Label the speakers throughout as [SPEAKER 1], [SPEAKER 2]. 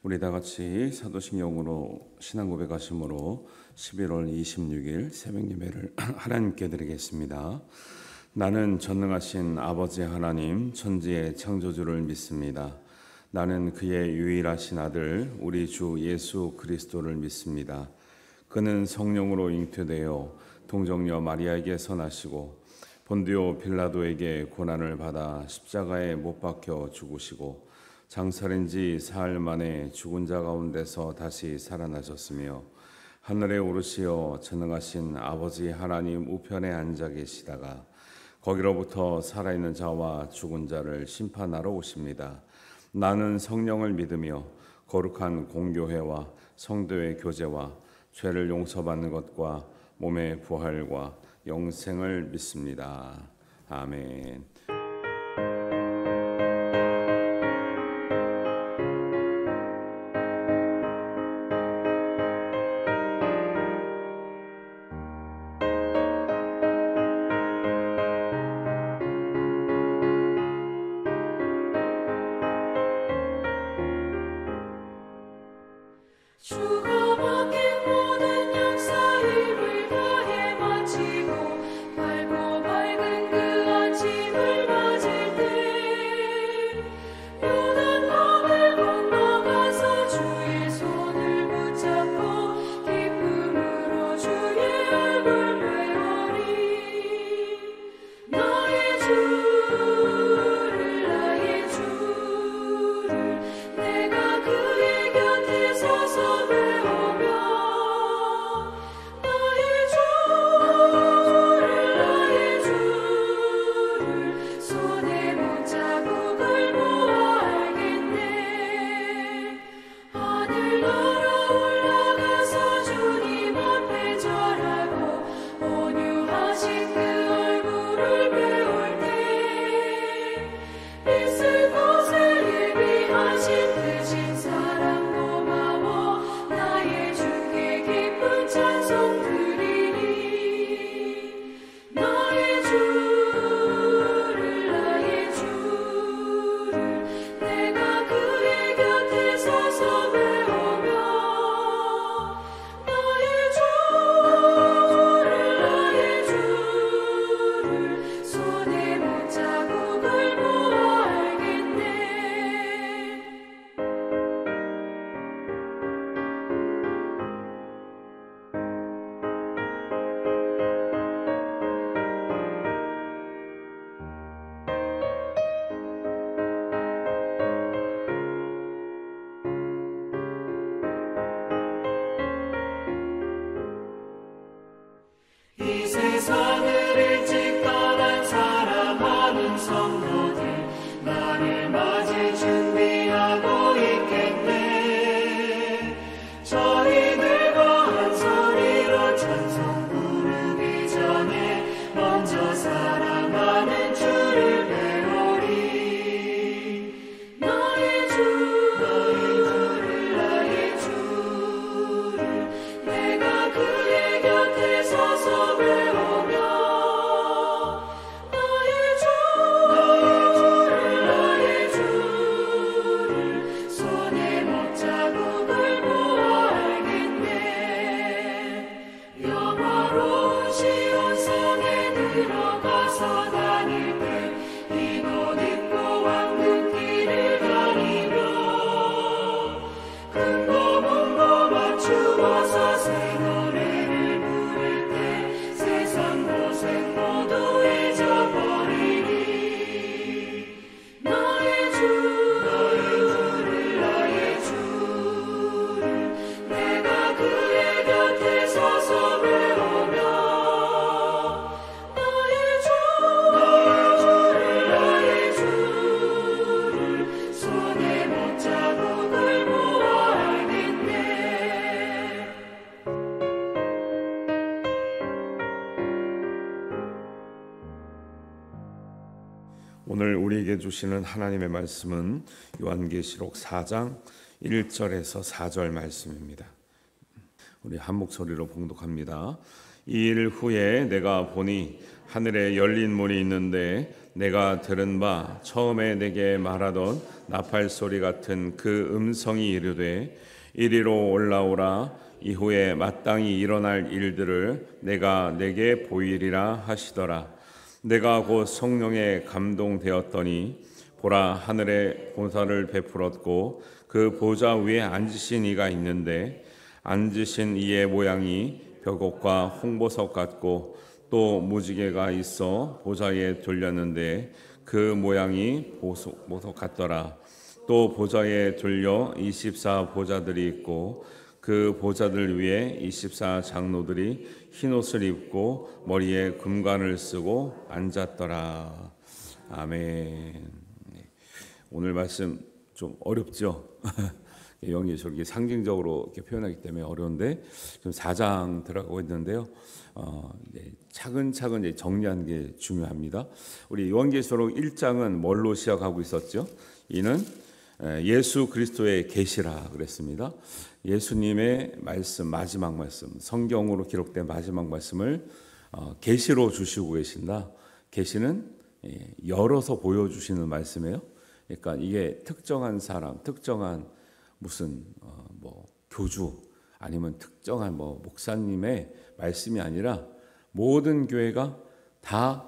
[SPEAKER 1] 우리 다 같이 사도신경으로 신앙 고백하심으로 11월 26일 새벽 예배를 하나님께 드리겠습니다. 나는 전능하신 아버지 하나님 천지의 창조주를 믿습니다. 나는 그의 유일하신 아들 우리 주 예수 그리스도를 믿습니다. 그는 성령으로 잉태되어 동정녀 마리아에게서 나시고 본디오 빌라도에게 고난을 받아 십자가에 못 박혀 죽으시고 장사된 지 사흘 만에 죽은 자 가운데서 다시 살아나셨으며 하늘에 오르시어 전능하신 아버지 하나님 우편에 앉아 계시다가 거기로부터 살아있는 자와 죽은 자를 심판하러 오십니다. 나는 성령을 믿으며 거룩한 공교회와 성도의 교제와 죄를 용서받는 것과 몸의 부활과 영생을 믿습니다. 아멘. 오늘 우리에게 주시는 하나님의 말씀은 요한계시록 4장 1절에서 4절 말씀입니다. 우리 한 목소리로 봉독합니다. 이 일 후에 내가 보니 하늘에 열린 문이 있는데 내가 들은 바 처음에 내게 말하던 나팔 소리 같은 그 음성이 이르되 이리로 올라오라. 이후에 마땅히 일어날 일들을 내가 내게 보이리라 하시더라. 내가 곧 성령에 감동되었더니 보라, 하늘에 보좌를 베풀었고 그 보좌 위에 앉으신 이가 있는데 앉으신 이의 모양이 벽옥과 홍보석 같고 또 무지개가 있어 보좌에 돌렸는데 그 모양이 보석 같더라. 또 보좌에 돌려 24 보좌들이 있고 그 보좌들 위에 24 장로들이 흰옷을 입고 머리에 금관을 쓰고 앉았더라. 아멘. 오늘 말씀 좀 어렵죠? 요한계시록이 상징적으로 이렇게 표현하기 때문에 어려운데 좀 4장 들어가고 있는데요. 차근차근 정리하는 게 중요합니다. 우리 요한계시록 1장은 뭘로 시작하고 있었죠? 이는 예수 그리스도의 계시라 그랬습니다. 예수님의 말씀, 마지막 말씀, 성경으로 기록된 마지막 말씀을 계시로 주시고 계신다. 계시는 열어서 보여주시는 말씀이에요. 그러니까 이게 특정한 사람, 특정한 무슨 교주 아니면 특정한 목사님의 말씀이 아니라 모든 교회가 다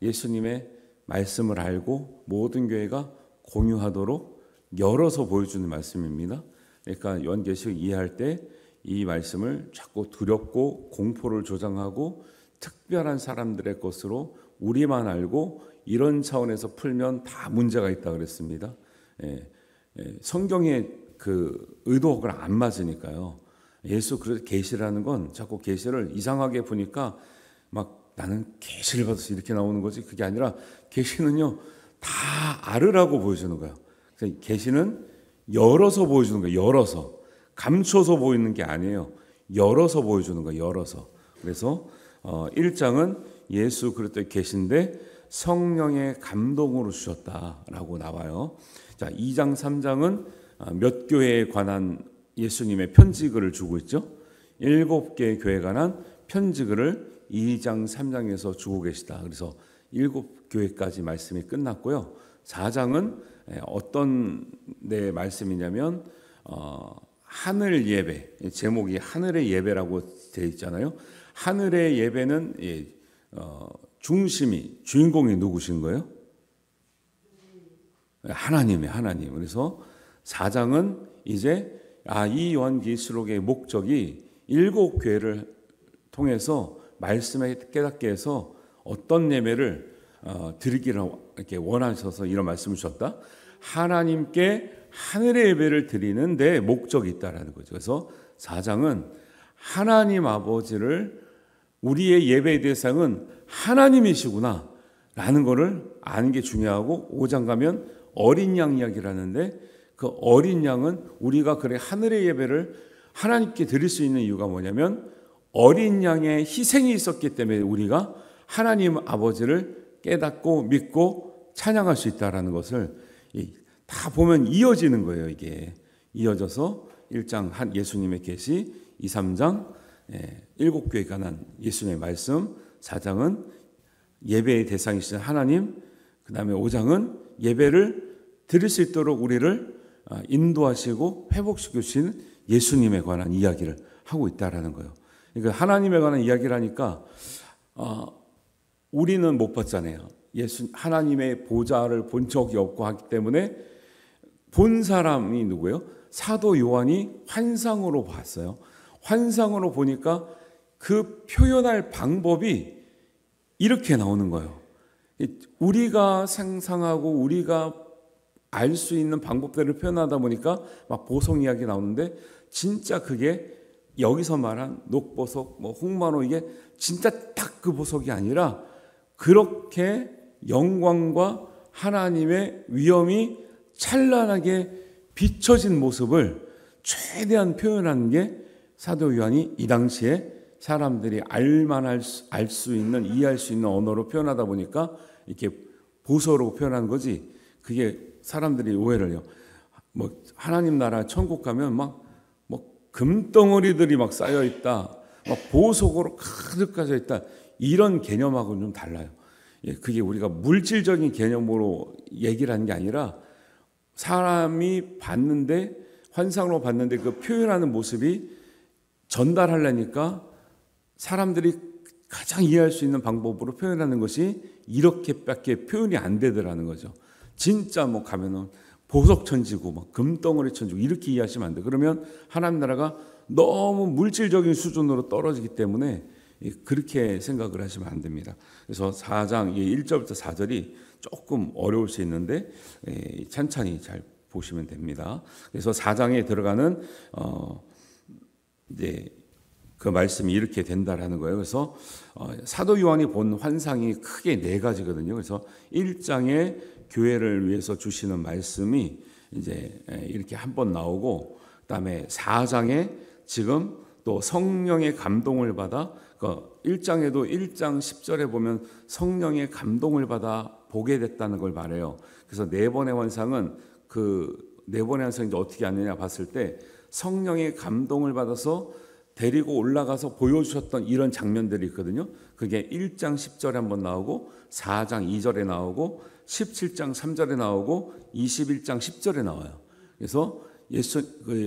[SPEAKER 1] 예수님의 말씀을 알고 모든 교회가 공유하도록 열어서 보여주는 말씀입니다. 그러니까 요한계시록 이해할 때 이 말씀을 자꾸 두렵고 공포를 조장하고 특별한 사람들의 것으로 우리만 알고 이런 차원에서 풀면 다 문제가 있다 그랬습니다. 성경의 그 의도가 안 맞으니까요. 예수 그리스도 계시라는 건 자꾸 계시를 이상하게 보니까 막 나는 계시를 받아서 이렇게 나오는 거지, 그게 아니라 계시는요 다 알으라고 보여주는 거예요. 계시는 열어서 보여주는 거예요. 열어서, 감춰서 보이는 게 아니에요. 열어서 보여주는 거예요. 열어서. 그래서 1장은 예수 그리스도의 계시인데 성령의 감동으로 주셨다라고 나와요. 자, 2장 3장은 몇 교회에 관한 예수님의 편지글을 주고 있죠. 7개의 교회에 관한 편지글을 2장 3장에서 주고 계시다. 그래서 7교회까지 말씀이 끝났고요. 4장은 어떤 내 말씀이냐면 하늘 예배, 제목이 하늘의 예배라고 되어 있잖아요. 하늘의 예배는 중심이, 주인공이 누구신 거예요? 하나님. 그래서 4장은 이제 이 요한계시록의 목적이 7교회를 통해서 말씀에 깨닫게 해서 어떤 예배를 드리기를 이렇게 원하셔서 이런 말씀을 주셨다. 하나님께 하늘의 예배를 드리는 데 목적이 있다라는 거죠. 그래서 4장은 하나님 아버지를, 우리의 예배의 대상은 하나님이시구나 라는 것을 아는 게 중요하고, 5장 가면 어린 양 이야기를 하는데 그 어린 양은 우리가 그래 하늘의 예배를 하나님께 드릴 수 있는 이유가 뭐냐면 어린 양의 희생이 있었기 때문에 우리가 하나님 아버지를 깨닫고 믿고 찬양할 수 있다는 것을 다 보면 이어지는 거예요. 이게 이어져서 1장 한 예수님의 계시, 2, 3장 7교회에 관한 예수님의 말씀, 4장은 예배의 대상이신 하나님, 그 다음에 5장은 예배를 드릴 수 있도록 우리를 인도하시고 회복시키신 예수님에 관한 이야기를 하고 있다라는 거예요. 그러니까 하나님에 관한 이야기를 하니까 우리는 못 봤잖아요. 하나님의 보좌를 본 적이 없고 하기 때문에 본 사람이 누구예요? 사도 요한이 환상으로 봤어요. 환상으로 보니까 그 표현할 방법이 이렇게 나오는 거예요. 우리가 상상하고 우리가 알 수 있는 방법대로 표현하다 보니까 막 보석 이야기 나오는데 진짜 그게 여기서 말한 녹보석, 홍마노, 이게 진짜 딱 그 보석이 아니라 그렇게 영광과 하나님의 위엄이 찬란하게 비춰진 모습을 최대한 표현하는 게 사도 요한이 이 당시에 사람들이 알 수 있는, 이해할 수 있는 언어로 표현하다 보니까 이렇게 보석으로 표현하는 거지. 그게 사람들이 오해를 해요. 하나님 나라 천국 가면 금덩어리들이 막 쌓여 있다, 막 보석으로 가득 가져 있다, 이런 개념하고는 좀 달라요. 그게 우리가 물질적인 개념으로 얘기를 하는 게 아니라 사람이 봤는데 환상으로 봤는데 그 표현하는 모습이 전달하려니까 사람들이 가장 이해할 수 있는 방법으로 표현하는 것이 이렇게밖에 표현이 안 되더라는 거죠. 진짜 뭐 가면은 보석 천지고 막 금덩어리 천지고 이렇게 이해하시면 안 돼. 그러면 하나님 나라가 너무 물질적인 수준으로 떨어지기 때문에 그렇게 생각을 하시면 안 됩니다. 그래서 4장 1절부터 4절이 조금 어려울 수 있는데 천천히 잘 보시면 됩니다. 그래서 4장에 들어가는 이제 그 말씀이 이렇게 된다라는 거예요. 그래서 사도 요한이 본 환상이 크게 4가지거든요. 그래서 1장에 교회를 위해서 주시는 말씀이 이제 이렇게 한 번 나오고, 그다음에 4장에 지금 또 성령의 감동을 받아, 1장에도 1장 10절에 보면 성령의 감동을 받아 보게 됐다는 걸 말해요. 그래서 4번의 환상은 그 4번의 환상이 어떻게 하느냐 봤을 때 성령의 감동을 받아서 데리고 올라가서 보여주셨던 이런 장면들이 있거든요. 그게 1장 10절에 한번 나오고 4장 2절에 나오고 17장 3절에 나오고 21장 10절에 나와요. 그래서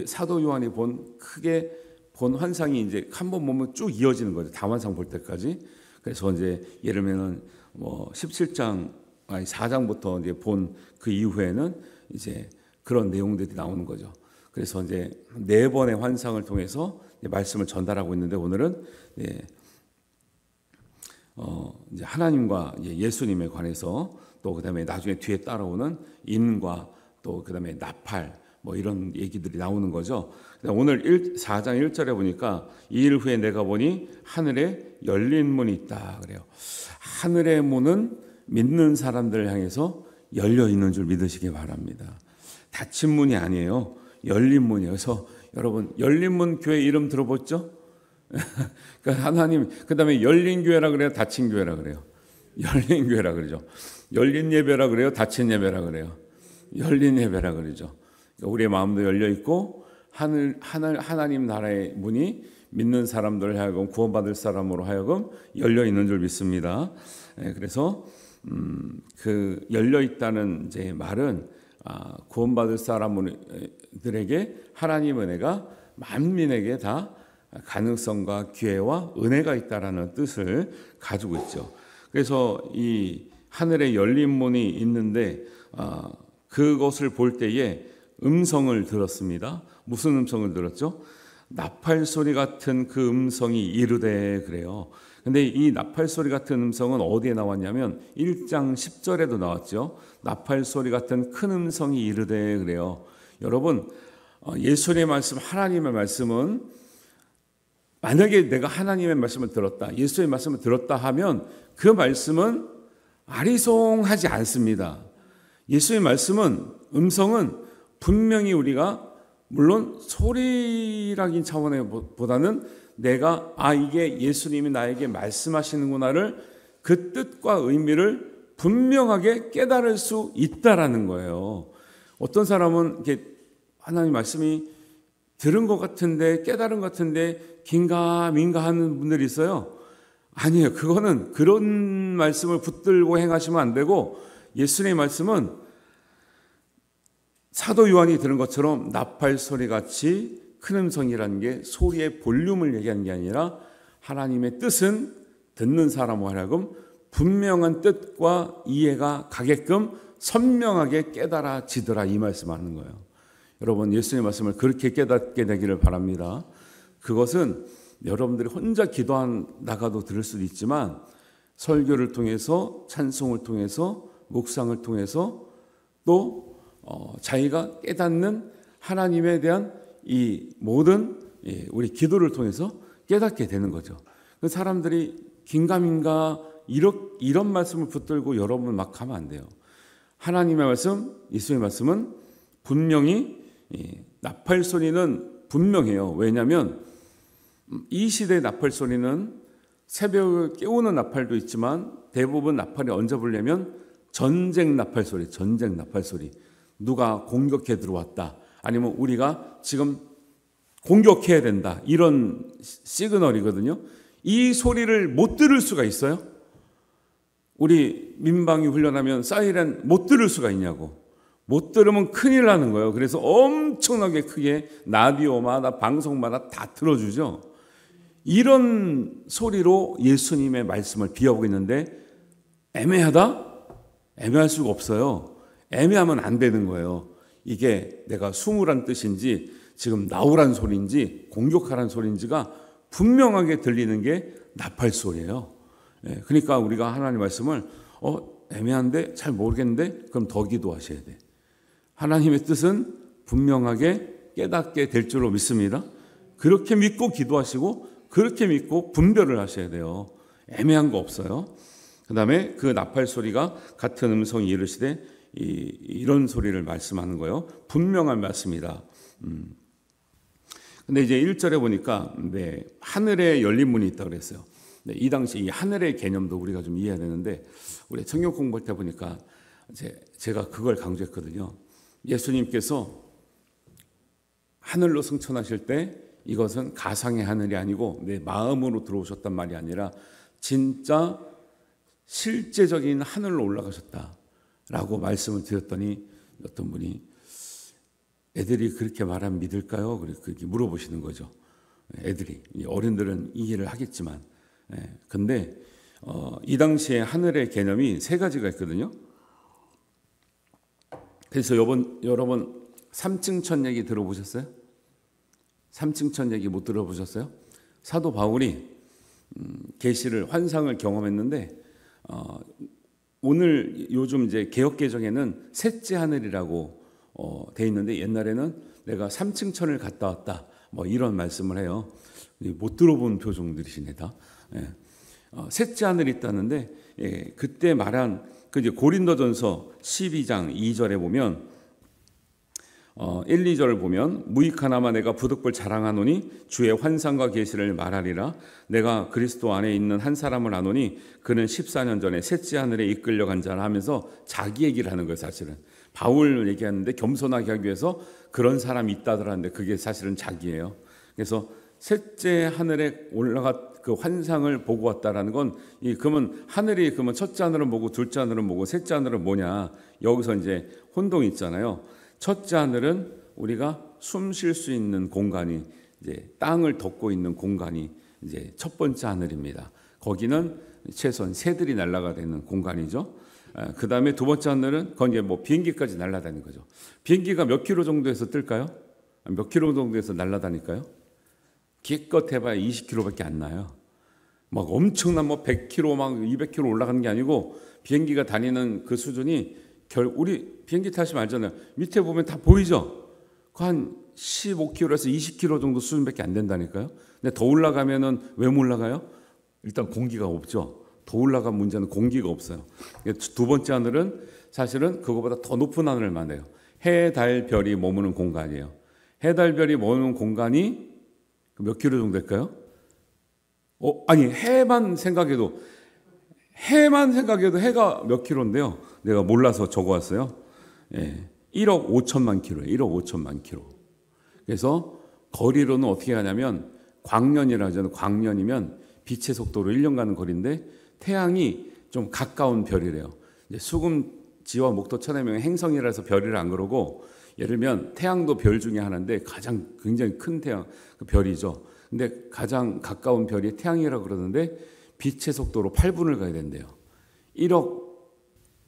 [SPEAKER 1] 사도 요한이 크게 본 환상이 이제 한 번 보면 쭉 이어지는 거죠. 다환상 볼 때까지. 그래서 이제 예를 들면 뭐 4장부터 이제 본 그 이후에는 이제 그런 내용들이 나오는 거죠. 그래서 이제 4번의 환상을 통해서 말씀을 전달하고 있는데, 오늘은 이제 하나님과 예수님에 관해서, 또 그다음에 나중에 뒤에 따라오는 인과 또 그다음에 나팔 뭐 이런 얘기들이 나오는 거죠. 오늘 4장 1절에 보니까 이일 후에 내가 보니 하늘에 열린 문이 있다 그래요. 하늘의 문은 믿는 사람들을 향해서 열려 있는 줄 믿으시기 바랍니다. 닫힌 문이 아니에요. 열린 문이에요. 그래서 여러분, 열린 문 교회 이름 들어봤죠? 그러니까 하나님, 그다음에 열린 교회라 그래요, 닫힌 교회라 그래요? 열린 교회라 그러죠. 열린 예배라 그래요, 닫힌 예배라 그래요? 열린 예배라 그러죠. 우리의 마음도 열려 있고 하나님 나라의 문이 믿는 사람들 하여금 구원받을 사람으로 하여금 열려 있는 줄 믿습니다. 그래서 그 열려 있다는 이제 말은 구원받을 사람들에게 하나님의 은혜가 만민에게 다 가능성과 기회와 은혜가 있다라는 뜻을 가지고 있죠. 그래서 이 하늘에 열린 문이 있는데 그것을 볼 때에 음성을 들었습니다. 무슨 음성을 들었죠? 나팔 소리 같은 그 음성이 이르되 그래요. 근데 이 나팔 소리 같은 음성은 어디에 나왔냐면 1장 10절에도 나왔죠. 나팔 소리 같은 큰 음성이 이르되 그래요. 여러분, 예수님의 말씀, 하나님의 말씀은, 만약에 내가 하나님의 말씀을 들었다, 예수의 말씀을 들었다 하면 그 말씀은 아리송하지 않습니다. 예수의 말씀은, 음성은 분명히 우리가, 물론 소리라긴 차원보다는 내가 이게 예수님이 나에게 말씀하시는구나를, 그 뜻과 의미를 분명하게 깨달을 수 있다라는 거예요. 어떤 사람은 이렇게 하나님 말씀이 들은 것 같은데, 깨달은 것 같은데 긴가민가 하는 분들이 있어요. 아니에요. 그거는 그런 말씀을 붙들고 행하시면 안 되고, 예수님의 말씀은 사도 요한이 들은 것처럼 나팔 소리같이 큰 음성이라는 게 소리의 볼륨을 얘기하는 게 아니라 하나님의 뜻은 듣는 사람으로 하여금 분명한 뜻과 이해가 가게끔 선명하게 깨달아지더라, 이 말씀하는 거예요. 여러분, 예수님의 말씀을 그렇게 깨닫게 되기를 바랍니다. 그것은 여러분들이 혼자 기도하다가도 들을 수도 있지만, 설교를 통해서, 찬송을 통해서, 묵상을 통해서, 또 자기가 깨닫는 하나님에 대한 이 모든 우리 기도를 통해서 깨닫게 되는 거죠. 그 사람들이 긴가민가 이런 말씀을 붙들고 여러분 막 하면 안 돼요. 하나님의 말씀, 예수의 말씀은 분명히, 나팔 소리는 분명해요. 왜냐하면 이 시대의 나팔 소리는 새벽을 깨우는 나팔도 있지만, 대부분 나팔이 언제 불려면 전쟁 나팔 소리, 누가 공격해 들어왔다, 아니면 우리가 지금 공격해야 된다, 이런 시그널이거든요. 이 소리를 못 들을 수가 있어요? 우리 민방위 훈련하면 사이렌 못 들을 수가 있냐고. 못 들으면 큰일 나는 거예요. 그래서 엄청나게 크게 라디오마다 방송마다 다 틀어주죠. 이런 소리로 예수님의 말씀을 비하고 있는데 애매하다? 애매할 수가 없어요. 애매하면 안 되는 거예요. 이게 내가 숨으란 뜻인지 지금 나오란 소리인지 공격하란 소리인지가 분명하게 들리는 게 나팔 소리예요. 그러니까 우리가 하나님 말씀을 애매한데 잘 모르겠는데 그럼 더 기도하셔야 돼. 하나님의 뜻은 분명하게 깨닫게 될 줄로 믿습니다. 그렇게 믿고 기도하시고 그렇게 믿고 분별을 하셔야 돼요. 애매한 거 없어요. 그 다음에 그 나팔 소리가 같은 음성이 이르시되 이런 소리를 말씀하는 거예요. 분명한 말씀이다. 근데 이제 1절에 보니까 하늘에 열린 문이 있다고 그랬어요. 이 당시 이 하늘의 개념도 우리가 좀 이해해야 되는데 우리 성경 공부할 때 보니까 제가 그걸 강조했거든요. 예수님께서 하늘로 승천하실 때 이것은 가상의 하늘이 아니고 내 마음으로 들어오셨단 말이 아니라 진짜 실제적인 하늘로 올라가셨다라고 말씀을 드렸더니 어떤 분이 애들이 그렇게 말하면 믿을까요? 그렇게 물어보시는 거죠. 애들이. 어른들은 이해를 하겠지만. 근데 이 당시에 하늘의 개념이 세 가지가 있거든요. 그래서 여러분 3층 천 얘기 들어보셨어요? 3층 천 얘기 못 들어보셨어요? 사도 바울이 계시를 환상을 경험했는데 오늘 요즘 이제 개역 개정에는 셋째 하늘이라고 돼 있는데 옛날에는 내가 3층 천을 갔다 왔다 뭐 이런 말씀을 해요. 못 들어본 표정들이시네 다. 셋째 하늘이 있다는데 그때 말한 그 이제 고린도전서 12장 2절에 보면 1, 2절을 보면 무익하나마 내가 부득불 자랑하노니 주의 환상과 계시를 말하리라. 내가 그리스도 안에 있는 한 사람을 아노니 그는 14년 전에 셋째 하늘에 이끌려간 자라 하면서 자기 얘기를 하는 거예요. 사실은 바울 얘기하는데 겸손하게 하기 위해서 그런 사람이 있다더라는데 그게 사실은 자기예요. 그래서 셋째 하늘에 올라가 그 환상을 보고 왔다라는 건 그러면 하늘이 그러면 첫째 하늘은 뭐고 둘째 하늘은 뭐고 셋째 하늘은 뭐냐. 여기서 이제 혼동이 있잖아요. 첫째 하늘은 우리가 숨 쉴 수 있는 공간이 이제 땅을 덮고 있는 공간이 이제 첫 번째 하늘입니다. 거기는 최소한 새들이 날아가는 공간이죠. 그 다음에 두 번째 하늘은 거기 뭐 비행기까지 날아다니는 거죠. 비행기가 몇 킬로 정도에서 뜰까요? 몇 킬로 정도에서 날아다닐까요? 기껏 해봐야 20킬로밖에 안 나요. 막 엄청난 뭐 100킬로 막 200킬로 올라가는 게 아니고 비행기가 다니는 그 수준이 우리 비행기 타시면 알잖아요. 밑에 보면 다 보이죠? 한 15km에서 20km 정도 수준밖에 안 된다니까요. 근데 더 올라가면은 왜 못 올라가요? 일단 공기가 없죠. 더 올라간 문제는 공기가 없어요. 두 번째 하늘은 사실은 그거보다 더 높은 하늘을 말해요. 해, 달, 별이 머무는 공간이에요. 해, 달, 별이 머무는 공간이 몇 킬로 정도 될까요? 아니 해만 생각해도 해가 몇 킬로인데요. 내가 몰라서 적어왔어요. 1억 5천만 킬로예요. 1억 5천만 킬로. 그래서 거리로는 어떻게 가냐면 광년이라고 하잖아요. 광년이면 빛의 속도로 1년 가는 거리인데 태양이 좀 가까운 별이래요. 이제 수금지와 목토 천해명의 행성이라서 별이라 안 그러고 예를 들면 태양도 별 중에 하나인데 가장 굉장히 큰 태양 그 별이죠. 근데 가장 가까운 별이 태양이라고 그러는데 빛의 속도로 8분을 가야 된대요. 1억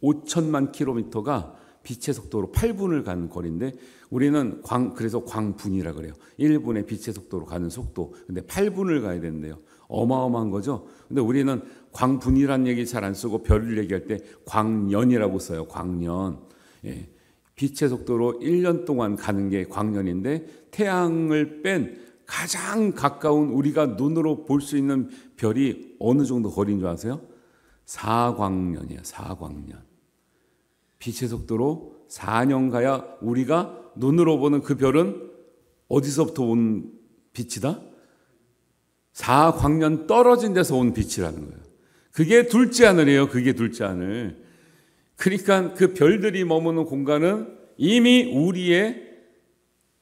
[SPEAKER 1] 5천만 킬로미터가 빛의 속도로 8분을 가는 거리인데 우리는 그래서 광분이라 그래요. 1분의 빛의 속도로 가는 속도. 근데 8분을 가야 된대요. 어마어마한 거죠. 근데 우리는 광분이란 얘기 잘 안 쓰고 별을 얘기할 때 광년이라고 써요. 광년. 빛의 속도로 1년 동안 가는 게 광년인데 태양을 뺀 가장 가까운 우리가 눈으로 볼 수 있는 별이 어느 정도 거리인 줄 아세요? 4광년이에요. 4광년. 빛의 속도로 4년 가야 우리가 눈으로 보는 그 별은 어디서부터 온 빛이다? 4광년 떨어진 데서 온 빛이라는 거예요. 그게 둘째 하늘이에요. 그게 둘째 하늘. 그러니까 그 별들이 머무는 공간은 이미 우리의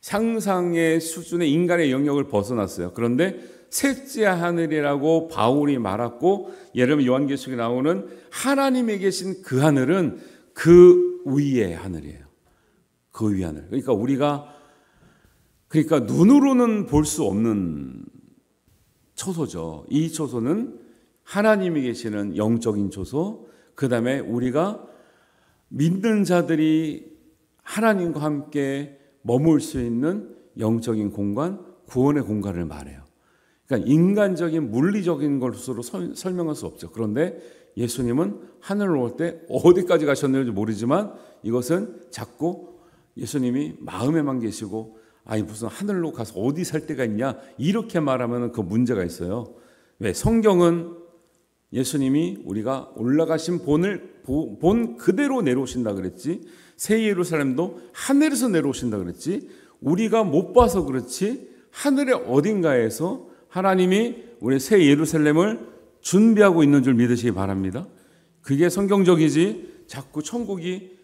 [SPEAKER 1] 상상의 수준의 인간의 영역을 벗어났어요. 그런데 셋째 하늘이라고 바울이 말했고, 예를 들면 요한계시록에 나오는 하나님이 계신 그 하늘은 그 위의 하늘이에요. 그 위의 하늘. 그러니까 눈으로는 볼 수 없는 초소죠. 이 초소는 하나님이 계시는 영적인 초소, 그 다음에 우리가 믿는 자들이 하나님과 함께 머물 수 있는 영적인 공간, 구원의 공간을 말해요. 그러니까 인간적인 물리적인 것으로 설명할 수 없죠. 그런데 예수님은 하늘로 올 때 어디까지 가셨는지 모르지만 이것은 자꾸 예수님이 마음에만 계시고, 아니 무슨 하늘로 가서 어디 살 데가 있냐, 이렇게 말하면 그 문제가 있어요. 왜? 성경은 예수님이 우리가 올라가신 본 그대로 내려오신다 그랬지, 새 예루살렘도 하늘에서 내려오신다 그랬지, 우리가 못 봐서 그렇지 하늘의 어딘가에서 하나님이 우리 새 예루살렘을 준비하고 있는 줄 믿으시기 바랍니다. 그게 성경적이지, 자꾸 천국이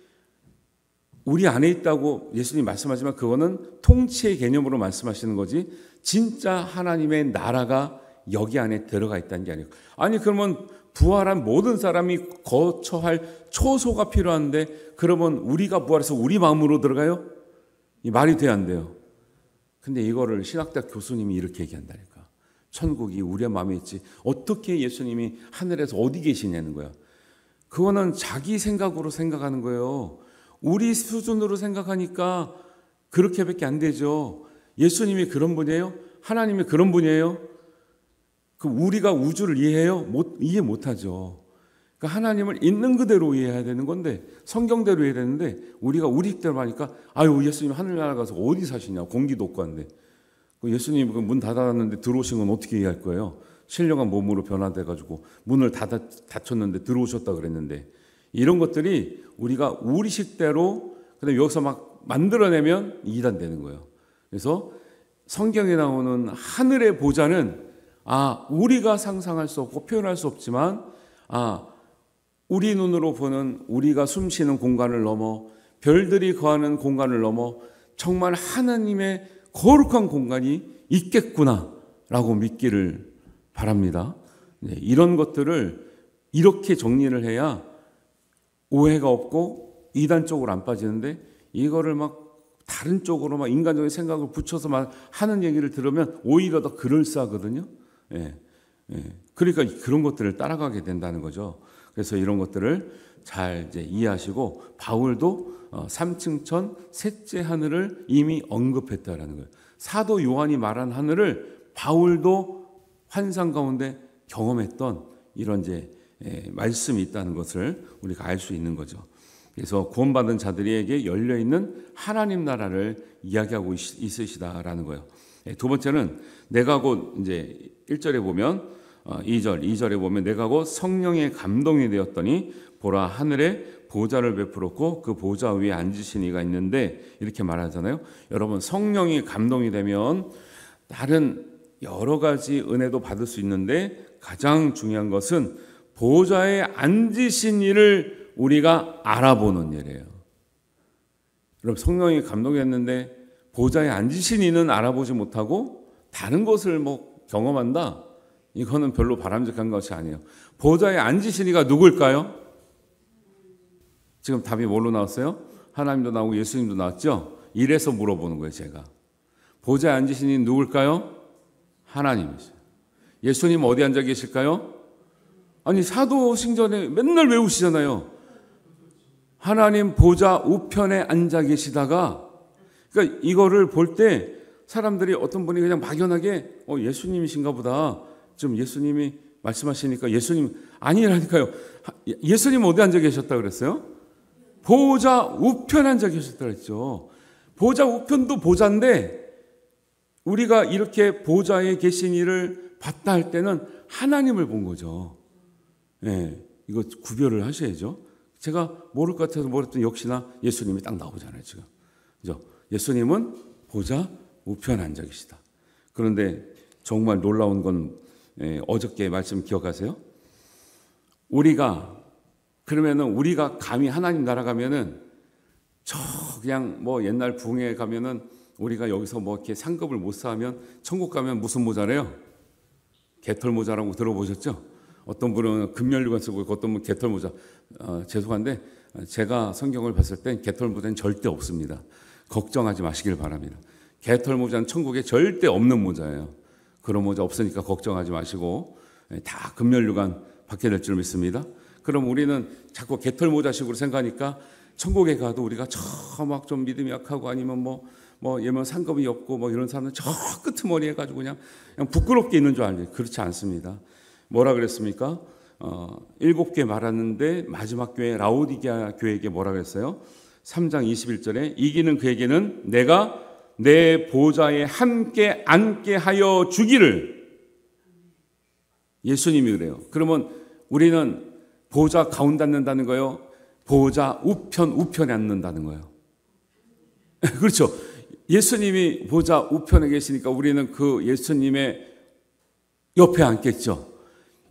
[SPEAKER 1] 우리 안에 있다고 예수님 말씀하지만 그거는 통치의 개념으로 말씀하시는 거지, 진짜 하나님의 나라가 여기 안에 들어가 있다는 게 아니고, 아니 그러면 부활한 모든 사람이 거처할 초소가 필요한데, 그러면 우리가 부활해서 우리 마음으로 들어가요? 이 말이 돼야 안 돼요. 근데 이거를 신학대학 교수님이 이렇게 얘기한다니까. 천국이 우리의 마음에 있지 어떻게 예수님이 하늘에서 어디 계시냐는 거야. 그거는 자기 생각으로 생각하는 거예요. 우리 수준으로 생각하니까 그렇게밖에 안 되죠. 예수님이 그런 분이에요? 하나님이 그런 분이에요? 그 우리가 우주를 이해해요? 이해 못하죠. 그러니까 하나님을 있는 그대로 이해해야 되는 건데, 성경대로 이해해야 되는데, 우리가 우리식대로 하니까 아유 예수님 하늘나라 가서 어디 사시냐, 공기도 없고 한데, 예수님 문 닫아놨는데 들어오신 건 어떻게 이해할 거예요? 신령한 몸으로 변화돼가지고 문을 닫혔는데 들어오셨다 그랬는데, 이런 것들이 우리가 우리식대로 그다음에 여기서 막 만들어내면 이단되는 거예요. 그래서 성경에 나오는 하늘의 보좌는 우리가 상상할 수 없고 표현할 수 없지만 우리 눈으로 보는, 우리가 숨쉬는 공간을 넘어, 별들이 거하는 공간을 넘어 정말 하나님의 거룩한 공간이 있겠구나라고 믿기를 바랍니다. 이런 것들을 이렇게 정리를 해야 오해가 없고 이단 쪽으로 안 빠지는데, 이거를 막 다른 쪽으로 막 인간적인 생각을 붙여서 막 하는 얘기를 들으면 오히려 더 그럴싸하거든요. 그러니까 그런 것들을 따라가게 된다는 거죠. 그래서 이런 것들을 잘 이제 이해하시고, 바울도 3층천 셋째 하늘을 이미 언급했다라는 거예요. 사도 요한이 말한 하늘을 바울도 환상 가운데 경험했던 이런 이제 말씀이 있다는 것을 우리가 알 수 있는 거죠. 그래서 구원받은 자들에게 열려 있는 하나님 나라를 이야기하고 있으시다라는 거예요. 두 번째는 내가 곧 이제 1절에 보면 2절에 보면 내가 곧 성령의 감동이 되었더니 보라 하늘에 보좌를 베풀었고 그 보좌 위에 앉으신 이가 있는데, 이렇게 말하잖아요. 여러분, 성령이 감동이 되면 다른 여러 가지 은혜도 받을 수 있는데 가장 중요한 것은 보좌에 앉으신 이를 우리가 알아보는 일이에요. 여러분, 성령이 감동이 됐는데 보좌에 앉으신 이는 알아보지 못하고 다른 것을 뭐 경험한다? 이거는 별로 바람직한 것이 아니에요. 보좌에 앉으신 이가 누굴까요? 지금 답이 뭘로 나왔어요? 하나님도 나오고 예수님도 나왔죠? 이래서 물어보는 거예요, 제가. 보좌에 앉으신 이는 누굴까요? 하나님이세요. 예수님 어디 앉아 계실까요? 아니, 사도신경에 맨날 외우시잖아요. 하나님 보좌 우편에 앉아 계시다가, 그러니까 이거를 볼 때 사람들이 어떤 분이 그냥 막연하게 예수님이신가 보다. 좀 예수님이 말씀하시니까 예수님 아니라니까요. 예수님 어디 앉아 계셨다 그랬어요? 보좌 우편에 앉아 계셨다 그랬죠. 보좌 우편도 보좌인데 우리가 이렇게 보좌에 계신 이를 봤다 할 때는 하나님을 본 거죠. 이거 구별을 하셔야죠. 제가 모를 것 같아서 모르겠더니 역시나 예수님이 딱 나오잖아요, 지금. 그죠? 예수님은 보좌 우편에 앉아 계시다. 그런데 정말 놀라운 건 어저께 말씀 기억하세요? 그러면은 우리가 감히 하나님 나라 가면은 그냥 뭐 옛날 부흥회 가면은 우리가 여기서 뭐 이렇게 상급을 못 쌓으면 천국 가면 무슨 모자래요? 개털 모자라고 들어보셨죠? 어떤 분은 금면류관 쓰고 있고 어떤 분은 개털 모자. 죄송한데 제가 성경을 봤을 땐 개털 모자는 절대 없습니다. 걱정하지 마시길 바랍니다. 개털 모자는 천국에 절대 없는 모자예요. 그런 모자 없으니까 걱정하지 마시고 다 금면류관 받게 될 줄 믿습니다. 그럼 우리는 자꾸 개털 모자식으로 생각하니까 천국에 가도 우리가 저 막 좀 믿음이 약하고 아니면 뭐 예면 상급이 없고 뭐 이런 사람은 저 끄트머리 해가지고 그냥 부끄럽게 있는 줄 알죠. 그렇지 않습니다. 뭐라 그랬습니까? 7개 말하는데 마지막 교회 라오디게아 교회에게 뭐라 그랬어요? 3장 21절에 이기는 그에게는 내가 내 보좌에 함께 앉게 하여 주기를. 예수님이 그래요. 그러면 우리는 보좌 가운데 앉는다는 거예요? 보좌 우편에 앉는다는 거예요. 그렇죠. 예수님이 보좌 우편에 계시니까 우리는 그 예수님의 옆에 앉겠죠.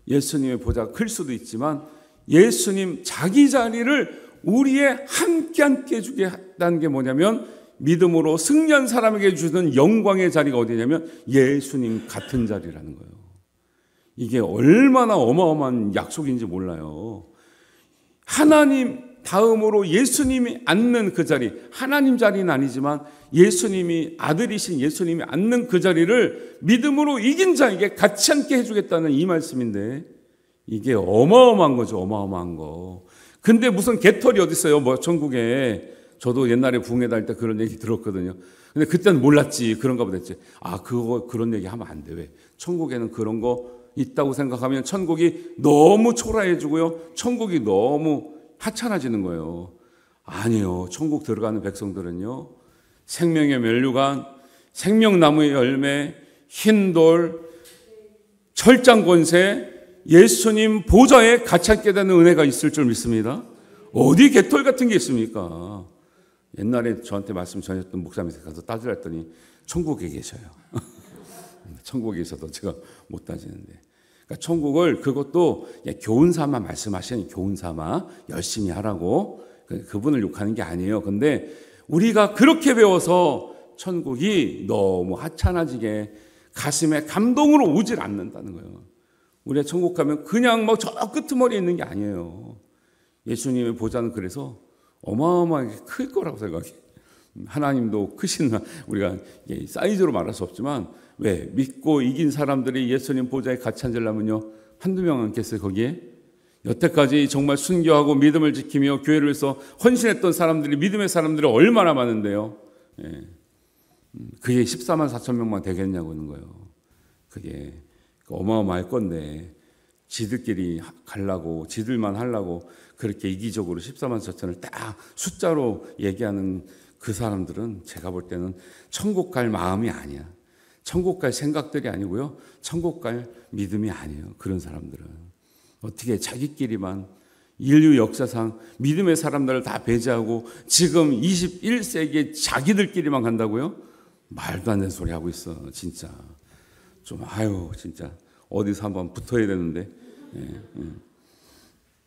[SPEAKER 1] 예수님의 보좌가 클 수도 있지만 예수님 자기 자리를 우리의 함께 해주게 했다는 게 뭐냐면 믿음으로 승리한 사람에게 주는 영광의 자리가 어디냐면 예수님 같은 자리라는 거예요. 이게 얼마나 어마어마한 약속인지 몰라요. 하나님 다음으로 예수님이 앉는 그 자리, 하나님 자리는 아니지만 예수님이 아들이신 예수님이 앉는 그 자리를 믿음으로 이긴 자에게 같이 앉게 해주겠다는 이 말씀인데 이게 어마어마한 거죠. 어마어마한 거. 근데 무슨 개털이 어디 있어요? 뭐 천국에. 저도 옛날에 부흥회 다닐 때 그런 얘기 들었거든요. 근데 그때는 몰랐지. 그런가 보다 했지. 그런 얘기 하면 안 돼. 왜? 천국에는 그런 거 있다고 생각하면 천국이 너무 초라해지고요. 천국이 너무 하찮아지는 거예요. 아니에요. 천국 들어가는 백성들은요. 생명의 면류관, 생명나무의 열매, 흰돌, 철장 권세, 예수님 보좌에 같이 앉게 되는 은혜가 있을 줄 믿습니다. 어디 개털 같은 게 있습니까? 옛날에 저한테 말씀 전했던 목사님한테 가서 따지라 했더니 천국에 계셔요. 천국에 있어도 제가 못 따지는데. 그러니까 천국을 그것도 교훈 삼아 말씀하시는 교훈 삼아 열심히 하라고 그분을 욕하는 게 아니에요. 근데 우리가 그렇게 배워서 천국이 너무 하찮아지게 가슴에 감동으로 오질 않는다는 거예요. 우리가 천국 가면 그냥 막 저 끄트머리에 있는 게 아니에요. 예수님의 보좌는 그래서 어마어마하게 클 거라고 생각해요. 하나님도 크신 우리가 사이즈로 말할 수 없지만 왜 믿고 이긴 사람들이 예수님 보좌에 같이 앉으려면요 한두 명 앉겠어요 거기에? 여태까지 정말 순교하고 믿음을 지키며 교회를 위해서 헌신했던 사람들이 믿음의 사람들이 얼마나 많은데요. 그게 14만 4천 명만 되겠냐고 하는 거예요. 그게 어마어마할 건데 지들끼리 가려고 지들만 하려고 그렇게 이기적으로 14만 4천을 딱 숫자로 얘기하는 그 사람들은 제가 볼 때는 천국 갈 마음이 아니야. 천국 갈 생각들이 아니고요. 천국 갈 믿음이 아니에요. 그런 사람들은. 어떻게 자기끼리만 인류 역사상 믿음의 사람들을 다 배제하고 지금 21세기에 자기들끼리만 간다고요? 말도 안 되는 소리 하고 있어. 진짜. 좀 진짜 어디서 한번 붙어야 되는데.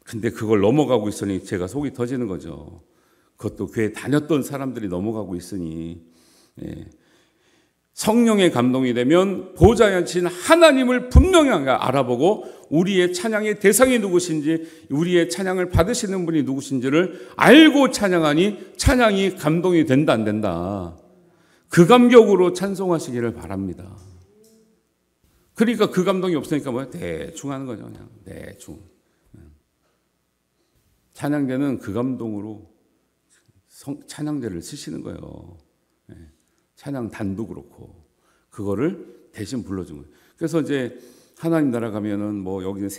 [SPEAKER 1] 근데 그걸 넘어가고 있으니 제가 속이 터지는 거죠. 그것도 교회 다녔던 사람들이 넘어가고 있으니 성령의 감동이 되면 보좌에 앉힌 하나님을 분명히 알아보고 우리의 찬양의 대상이 누구신지 우리의 찬양을 받으시는 분이 누구신지를 알고 찬양하니 찬양이 감동이 된다 안 된다. 그 감격으로 찬송하시기를 바랍니다. 그러니까 그 감동이 없으니까 뭐야? 대충 하는 거죠. 그냥 대충. 찬양대는 그 감동으로 찬양대를 쓰시는 거예요. 찬양 단도 그렇고 그거를 대신 불러준 거예요. 그래서 이제 하나님 나라 가면은 뭐 여기는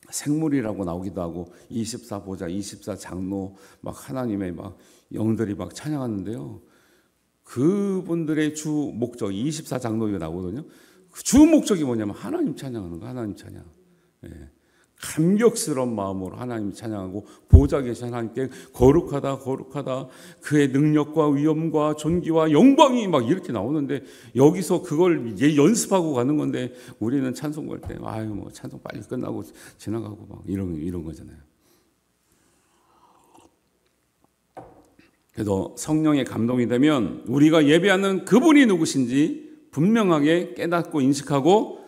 [SPEAKER 1] 생물이라고 나오기도 하고 24보좌, 24장로 막 하나님의 막 영들이 막 찬양하는데요. 그분들의 주 목적 24장로가 나오거든요. 그 주 목적이 뭐냐면 하나님 찬양하는 거, 하나님 찬양. 감격스러운 마음으로 하나님 찬양하고 보좌 계신 하나님께 거룩하다 거룩하다 그의 능력과 위엄과 존귀와 영광이 막 이렇게 나오는데 여기서 그걸 연습하고 가는 건데 우리는 찬송 갈 때 뭐 찬송 빨리 끝나고 지나가고 막 이런 거잖아요. 그래도 성령의 감동이 되면 우리가 예배하는 그분이 누구신지 분명하게 깨닫고 인식하고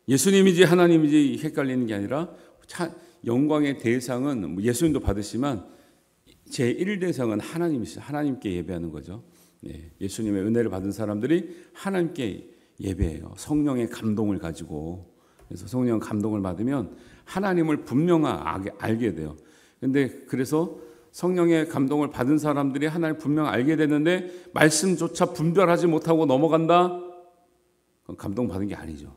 [SPEAKER 1] 예수님이지 하나님이지 헷갈리는 게 아니라 영광의 대상은 예수님도 받으시지만 제1대상은 하나님이시죠. 하나님께 예배하는 거죠. 예수님의 은혜를 받은 사람들이 하나님께 예배해요. 성령의 감동을 가지고. 그래서 성령 감동을 받으면 하나님을 분명하게 알게 돼요. 근데 그래서 성령의 감동을 받은 사람들이 하나님을 분명 알게 되는데 말씀조차 분별하지 못하고 넘어간다? 그건 감동받은 게 아니죠.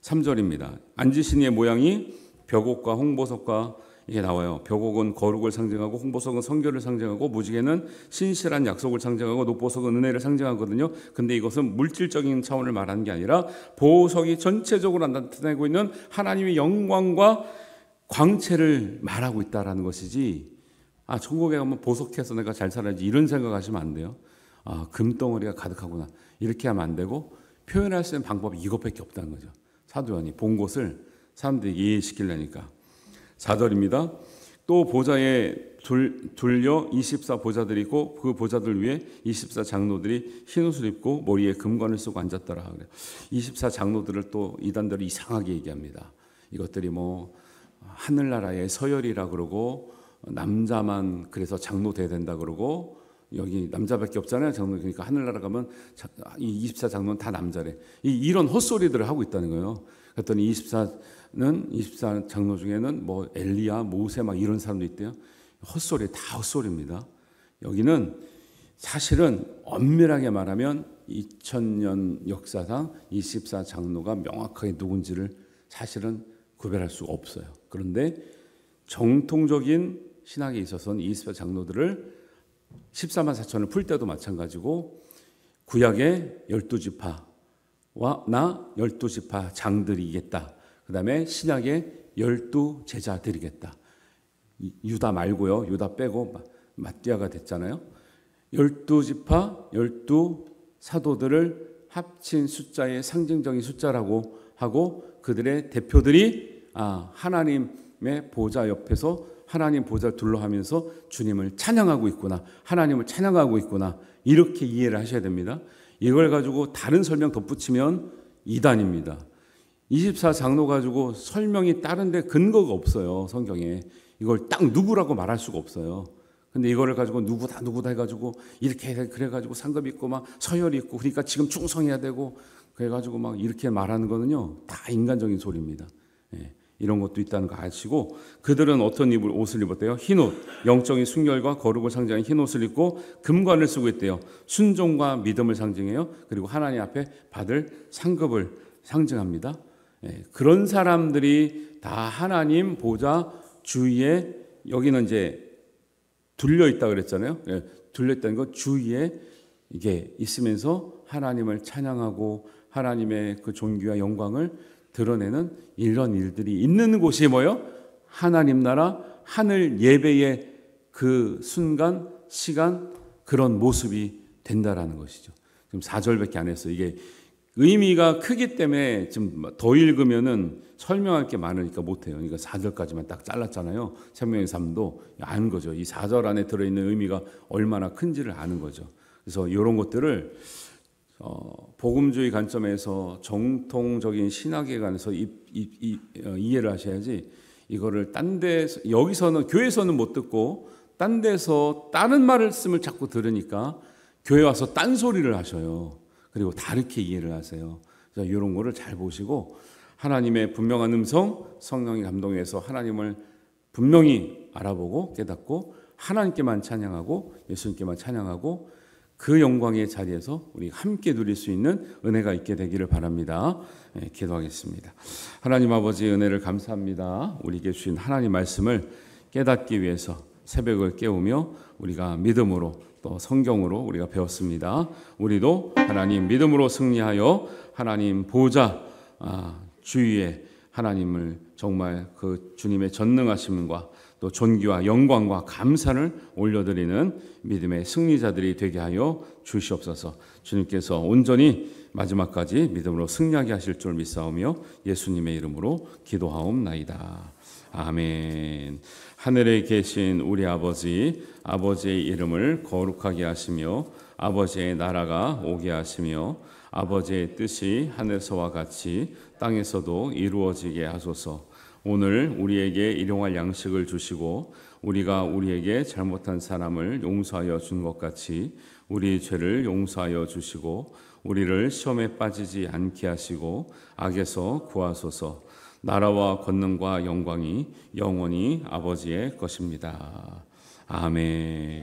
[SPEAKER 1] 3절입니다. 앉으신 이의 모양이 벽옥과 홍보석과 이게 나와요. 벽옥은 거룩을 상징하고 홍보석은 성결을 상징하고 무지개는 신실한 약속을 상징하고 녹보석은 은혜를 상징하거든요. 근데 이것은 물질적인 차원을 말하는 게 아니라 보석이 전체적으로 나타내고 있는 하나님의 영광과 광채를 말하고 있다라는 것이지, 천국에 가면 보석해서 내가 잘 살아야지 이런 생각하시면 안 돼요. 금덩어리가 가득하구나 이렇게 하면 안 되고, 표현할 수 있는 방법이 이것밖에 없다는 거죠. 사도 요한이 본 것을 사람들이 이해시키려니까. 4절입니다. 또 보좌에 둘려 24 보좌들이 있고 그 보좌들 위에 24 장로들이 흰옷을 입고 머리에 금관을 쓰고 앉았더라. 24 장로들을 또 이단들이 이상하게 얘기합니다. 이것들이 뭐 하늘나라의 서열이라 그러고 남자만 그래서 장로 돼야 된다 그러고, 여기 남자밖에 없잖아요. 장로. 그러니까 하늘나라 가면 이 24 장로는 다 남자래. 이런 헛소리들을 하고 있다는 거예요. 그랬더니 24 장로 중에는 뭐 엘리야, 모세 막 이런 사람도 있대요. 헛소리, 다 헛소리입니다. 여기는 사실은 엄밀하게 말하면 2000년 역사상 24 장로가 명확하게 누군지를 사실은 구별할 수가 없어요. 그런데 정통적인 신학에 있어서는 24 장로들을 14만 4천을 풀 때도 마찬가지고 구약의 12지파와 나 12지파 장들이겠다. 그 다음에 신약의 12 제자들이겠다. 유다 말고요. 유다 빼고 마띠아가 됐잖아요. 12지파, 12 사도들을 합친 숫자의 상징적인 숫자라고 하고, 그들의 대표들이 하나님의 보좌 옆에서 하나님 보좌를 둘러하면서 주님을 찬양하고 있구나, 하나님을 찬양하고 있구나, 이렇게 이해를 하셔야 됩니다. 이걸 가지고 다른 설명 덧붙이면 이단입니다. 24 장로 가지고 설명이 다른데 근거가 없어요. 성경에. 이걸 딱 누구라고 말할 수가 없어요. 근데 이거를 가지고 누구다 해가지고 이렇게 그래가지고 상급 있고 막 서열이 있고, 그러니까 지금 충성해야 되고 그래가지고 막 이렇게 말하는 거는요, 다 인간적인 소리입니다. 이런 것도 있다는 거 아시고, 그들은 어떤 옷을 입었대요? 흰옷, 영적인 순결과 거룩을 상징하는 흰옷을 입고 금관을 쓰고 있대요. 순종과 믿음을 상징해요. 그리고 하나님 앞에 받을 상급을 상징합니다. 그런 사람들이 다 하나님 보좌 주위에, 여기는 이제 둘려 있다 그랬잖아요. 둘려 있다는 거 주위에 이게 있으면서 하나님을 찬양하고 하나님의 그 존귀와 영광을 드러내는 이런 일들이 있는 곳이 뭐예요? 하나님 나라 하늘 예배의 그 순간, 시간, 그런 모습이 된다라는 것이죠. 지금 4절밖에 안 했어요. 이게 의미가 크기 때문에 좀 더 읽으면은 설명할 게 많으니까 못해요. 그러니까 4절까지만 딱 잘랐잖아요. 생명의 삶도 아는 거죠. 이 4절 안에 들어있는 의미가 얼마나 큰지를 아는 거죠. 그래서 이런 것들을 복음주의 관점에서 정통적인 신학에 관해서 이해를 하셔야지, 이거를 딴 데서, 여기서는 교회에서는 못 듣고 딴 데서 다른 말씀을 자꾸 들으니까 교회 와서 딴 소리를 하셔요. 그리고 다르게 이해를 하세요. 그래서 이런 거를 잘 보시고, 하나님의 분명한 음성, 성령의 감동에서 하나님을 분명히 알아보고 깨닫고 하나님께만 찬양하고 예수님께만 찬양하고 그 영광의 자리에서 우리 함께 누릴 수 있는 은혜가 있게 되기를 바랍니다. 기도하겠습니다. 하나님 아버지, 은혜를 감사합니다. 우리에게 주신 하나님 말씀을 깨닫기 위해서 새벽을 깨우며 우리가 믿음으로 또 성경으로 우리가 배웠습니다. 우리도 하나님 믿음으로 승리하여 하나님 보좌 주위에 하나님을 정말 그 주님의 전능하심과 또 존귀와 영광과 감사를 올려드리는 믿음의 승리자들이 되게 하여 주시옵소서. 주님께서 온전히 마지막까지 믿음으로 승리하게 하실 줄 믿사오며 예수님의 이름으로 기도하옵나이다. 아멘. 하늘에 계신 우리 아버지, 아버지의 이름을 거룩하게 하시며 아버지의 나라가 오게 하시며 아버지의 뜻이 하늘에서와 같이 땅에서도 이루어지게 하소서. 오늘 우리에게 일용할 양식을 주시고 우리가 우리에게 잘못한 사람을 용서하여 준 것 같이 우리 죄를 용서하여 주시고 우리를 시험에 빠지지 않게 하시고 악에서 구하소서. 나라와 권능과 영광이 영원히 아버지의 것입니다. 아멘.